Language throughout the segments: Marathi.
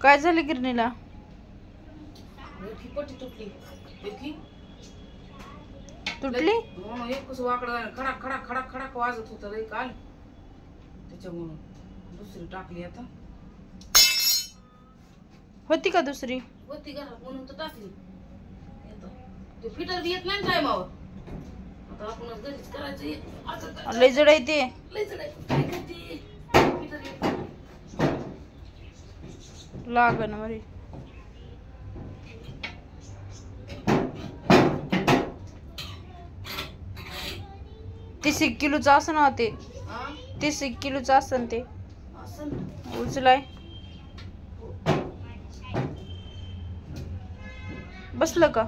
काय झालं गिरणीला? पट्टी तुटली. तुटली? एकच वाकडा खडा खडा खडा खडा वाजत होता रे काल, त्याच्यामुळं दुसरी टाकली. आता होती का दुसरी? होती घरात म्हणून तर टाकली. ते फिटर येत नाही टायमावर. आता आपणच घरीच करायचं. लय जड आहे ते. लय जड आहे. काय करते? फिटर येत नाही. लागन मरे. 30 किलोचं असं ना ते. 30 किलोचं असं ते उचलाय. बसलं का?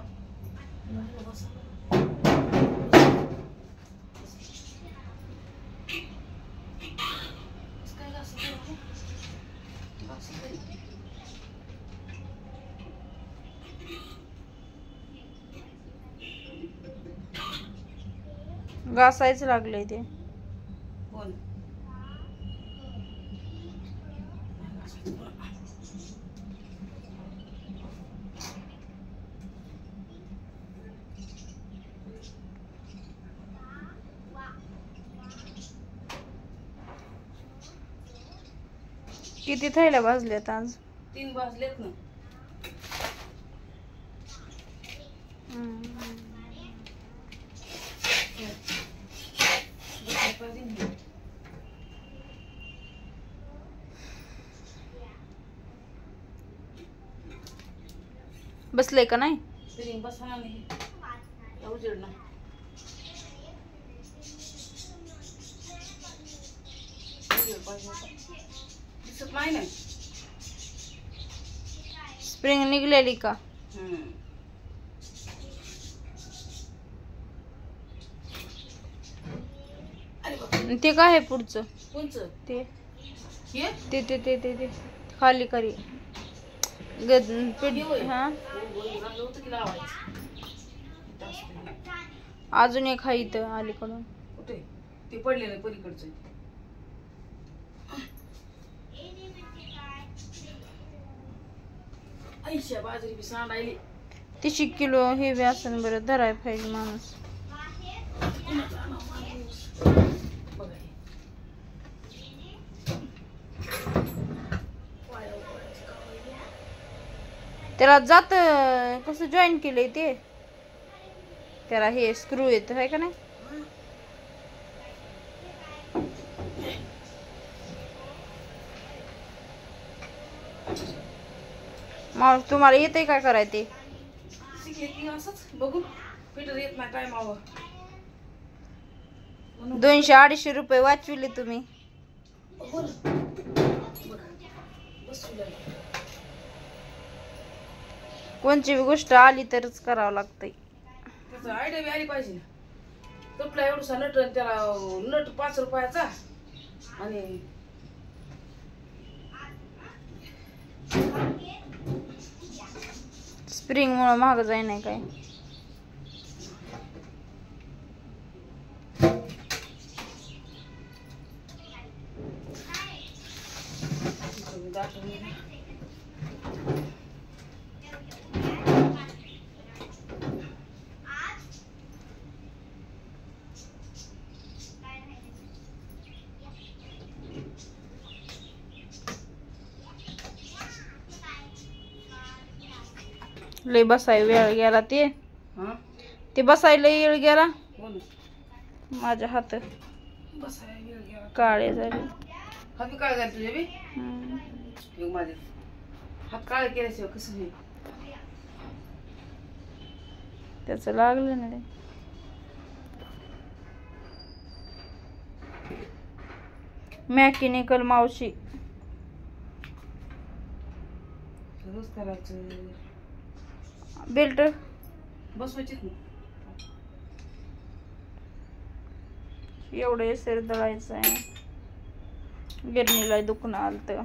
घासायचं लागलंय ते. किती थैल्या भाजल्यात आज? 3 भाजलेत ना. बसले का नाही? स्प्रिंग बसणार नाही. उजेड ना. दिसत नाही ना. स्प्रिंग निघलेली का? ते काय आहे पुढचं? कोणचं? ते हे ते ते ते ते खाली करी हा. अजून एक आहे इथं अलीकडून. कुठे? ते पडलेलं पलीकडचं. आईशा बाजरी बी सांडायली. 30 किलो हे बी असेल बरं. धराय पाहिजे माणूस. त्याला जात कसं जॉईन केलंय ते? त्याला हे स्क्रू येत आहे का नाही? मग तुम्हाला येतंय काय कराय ते? असंच बघून फिटर येत नाही टायमावर. 200-250 रुपये वाचविले तुम्ही. कोणची बी गोष्ट आली तरच करावं लागतंय. त्याचा आयडिया बी आली पाहिजे. तुटला एवढसा नट, त्याला नट 5 रुपयाचा. आणि स्प्रिंग मुळे महाग जाय नाही काय. लय बसाय वेळ गेला ते. ते बसायला वेळ गेला. माझ्या हात काळे झाले. हात काळे झाले तुझे बी? माझे हात काळे केल्याशिवाय कसं होईल? त्याच लागलं ना. मेकॅनिकल मावशी रोज करायचं. बेल्ट बसवायचीच ना. एवढं शेर दळायचं आहे. गिरणीला दुखणं आलतं.